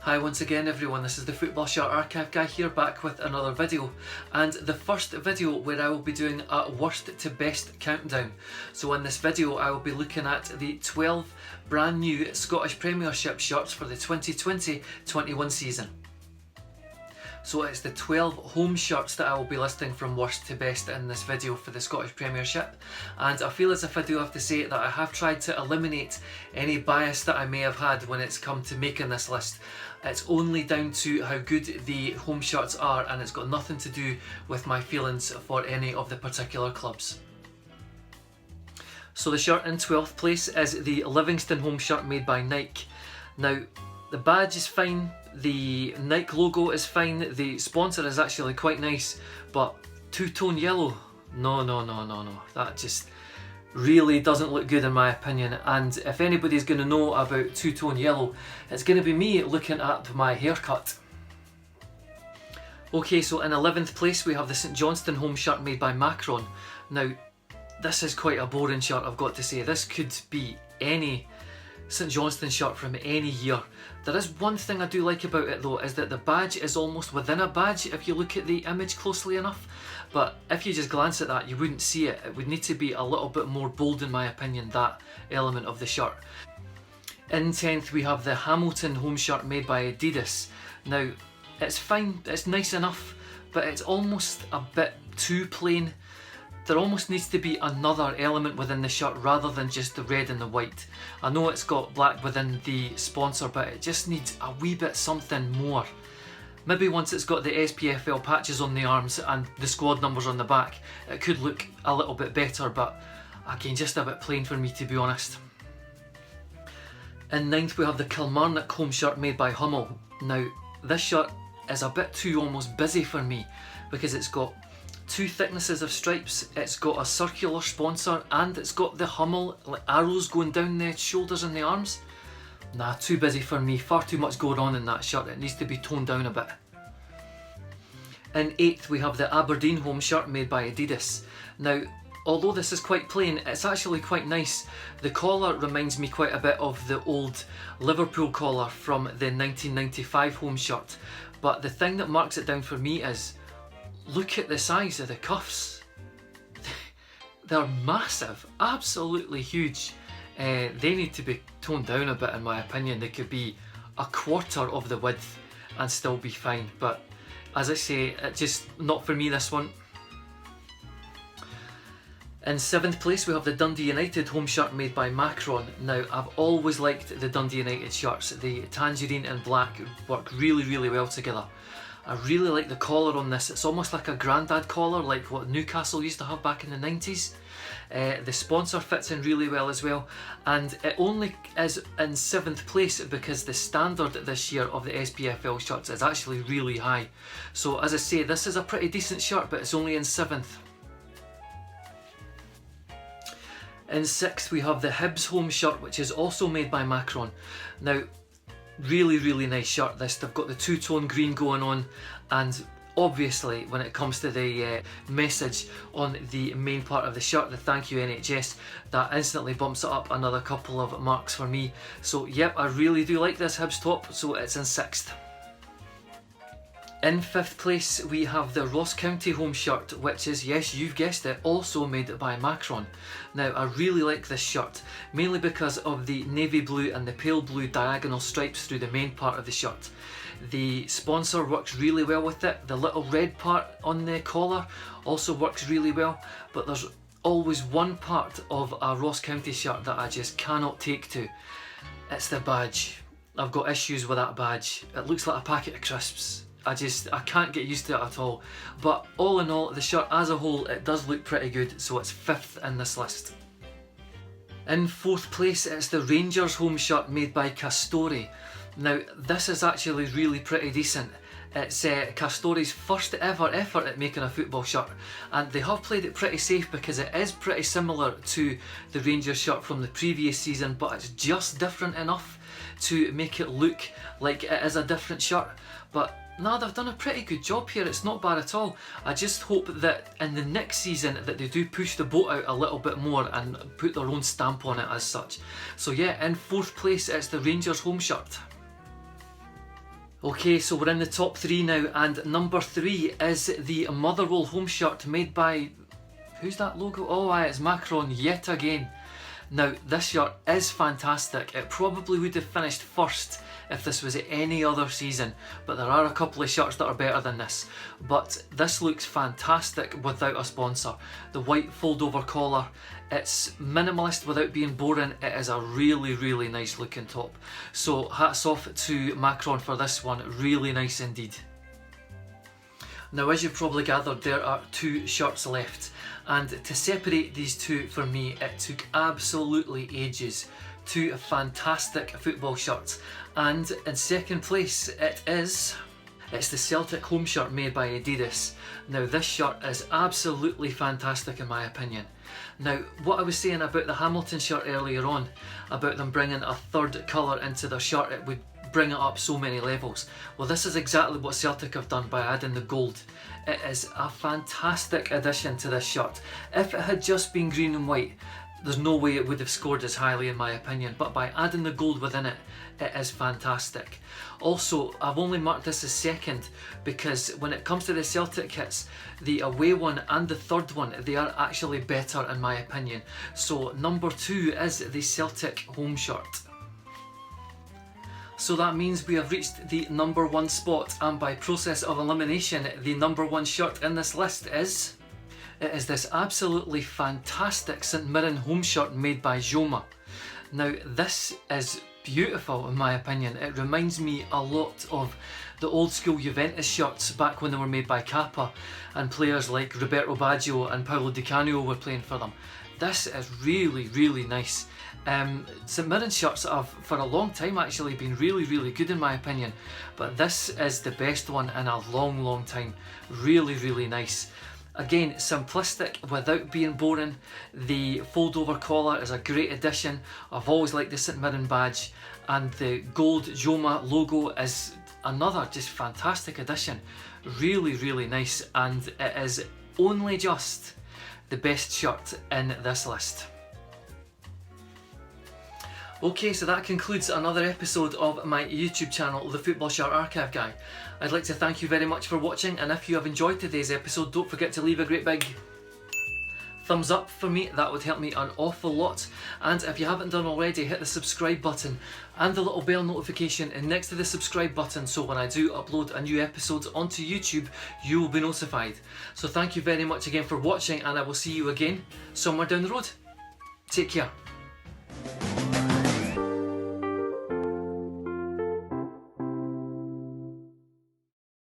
Hi once again everyone, this is the Football Shirt Archive guy here, back with another video, and the first video where I will be doing a worst to best countdown. So in this video I will be looking at the 12 brand new Scottish Premiership shirts for the 2020-21 season. So it's the 12 home shirts that I will be listing from worst to best in this video for the Scottish Premiership, and I feel as if I do have to say that I have tried to eliminate any bias that I may have had when it's come to making this list. It's only down to how good the home shirts are, and it's got nothing to do with my feelings for any of the particular clubs. So the shirt in 12th place is the Livingston home shirt made by Nike. Now the badge is fine, the Nike logo is fine, the sponsor is actually quite nice, but two-tone yellow, no, that just really doesn't look good in my opinion. And if anybody's going to know about two-tone yellow, it's going to be me looking at my haircut. Okay, so in 11th place we have the St Johnstone home shirt made by Macron. Now this is quite a boring shirt, I've got to say. This could be any St Johnstone shirt from any year. There is one thing I do like about it though, is that the badge is almost within a badge if you look at the image closely enough, but if you just glance at that you wouldn't see it. It would need to be a little bit more bold in my opinion, that element of the shirt. In 10th we have the Hamilton home shirt made by Adidas. Now it's fine, it's nice enough, but it's almost a bit too plain. There almost needs to be another element within the shirt rather than just the red and the white. I know it's got black within the sponsor, but it just needs a wee bit something more. Maybe once it's got the Spfl patches on the arms and the squad numbers on the back, it could look a little bit better, but again, just a bit plain for me to be honest. In 9th we have the Kilmarnock home shirt made by Hummel. Now this shirt is a bit too almost busy for me because it's got two thicknesses of stripes, it's got a circular sponsor, and it's got the Hummel like arrows going down the shoulders and the arms. Nah, too busy for me, far too much going on in that shirt, it needs to be toned down a bit. In 8th we have the Aberdeen home shirt made by Adidas. Now although this is quite plain, it's actually quite nice. The collar reminds me quite a bit of the old Liverpool collar from the 1995 home shirt, but the thing that marks it down for me is look at the size of the cuffs. They're massive, absolutely huge. They need to be toned down a bit in my opinion. They could be a quarter of the width and still be fine, but as I say, it's just not for me, this one. In 7th place we have the Dundee United home shirt made by Macron. Now I've always liked the Dundee United shirts. The tangerine and black work really well together. I really like the collar on this. It's almost like a grandad collar, like what Newcastle used to have back in the 90s. The sponsor fits in really well as well, and it only is in 7th place because the standard this year of the SPFL shirts is actually really high. So as I say, this is a pretty decent shirt, but it's only in 7th. In 6th we have the Hibs home shirt, which is also made by Macron. Now really nice shirt this. They've got the two-tone green going on, and obviously when it comes to the message on the main part of the shirt, the thank you NHS, that instantly bumps it up another couple of marks for me. So yep, I really do like this Hibs top, so it's in 6th. In 5th place we have the Ross County home shirt, which is, yes, you've guessed it, also made by Macron. Now I really like this shirt, mainly because of the navy blue and the pale blue diagonal stripes through the main part of the shirt. The sponsor works really well with it, the little red part on the collar also works really well, but there's always one part of a Ross County shirt that I just cannot take to. It's the badge. I've got issues with that badge. It looks like a packet of crisps. I can't get used to it at all. But all in all, the shirt as a whole, it does look pretty good, so it's 5th in this list. In 4th place, it's the Rangers home shirt made by Castori. Now this is actually really pretty decent. It's Castori's first ever effort at making a football shirt, and they have played it pretty safe because it is pretty similar to the Rangers shirt from the previous season, but it's just different enough to make it look like it is a different shirt. But no, they've done a pretty good job here, it's not bad at all. I just hope that in the next season that they do push the boat out a little bit more and put their own stamp on it as such. So yeah, in 4th place it's the Rangers home shirt. Okay, so we're in the top 3 now, and number 3 is the Motherwell home shirt made by... who's that logo? Oh aye, it's Macron yet again. Now this shirt is fantastic. It probably would have finished first if this was any other season, but there are a couple of shirts that are better than this. But this looks fantastic without a sponsor. The white fold over collar, it's minimalist without being boring. It is a really nice looking top. So hats off to Macron for this one, really nice indeed. Now, as you've probably gathered, there are 2 shirts left, and to separate these 2 for me, it took absolutely ages. 2 fantastic football shirts, and in second place it's the Celtic home shirt made by Adidas. Now this shirt is absolutely fantastic in my opinion. Now, what I was saying about the Hamilton shirt earlier on, about them bringing a third colour into their shirt, it would bring it up so many levels. Well, this is exactly what Celtic have done by adding the gold. It is a fantastic addition to this shirt. If it had just been green and white, there's no way it would have scored as highly in my opinion, but by adding the gold within it, it is fantastic. Also, I've only marked this as second because when it comes to the Celtic kits, the away one and the third one, they are actually better in my opinion. So number 2 is the Celtic home shirt. So that means we have reached the number 1 spot, and by process of elimination, the number 1 shirt in this list is... it is this absolutely fantastic St Mirren home shirt made by Joma. Now this is beautiful in my opinion. It reminds me a lot of the old school Juventus shirts back when they were made by Kappa and players like Roberto Baggio and Paolo Di Canio were playing for them. This is really nice. St Mirren shirts have for a long time actually been really good in my opinion, but this is the best one in a long time. Really nice. Again, simplistic without being boring. The fold over collar is a great addition. I've always liked the St Mirren badge, and the gold Joma logo is another just fantastic addition. Really nice, and it is only just the best shirt in this list. Okay, so that concludes another episode of my YouTube channel, The Football Shirt Archive Guy. I'd like to thank you very much for watching, and if you have enjoyed today's episode, don't forget to leave a great big thumbs up for me. That would help me an awful lot. And if you haven't done already, hit the subscribe button and the little bell notification next to the subscribe button, so when I do upload a new episode onto YouTube, you will be notified. So thank you very much again for watching, and I will see you again somewhere down the road. Take care.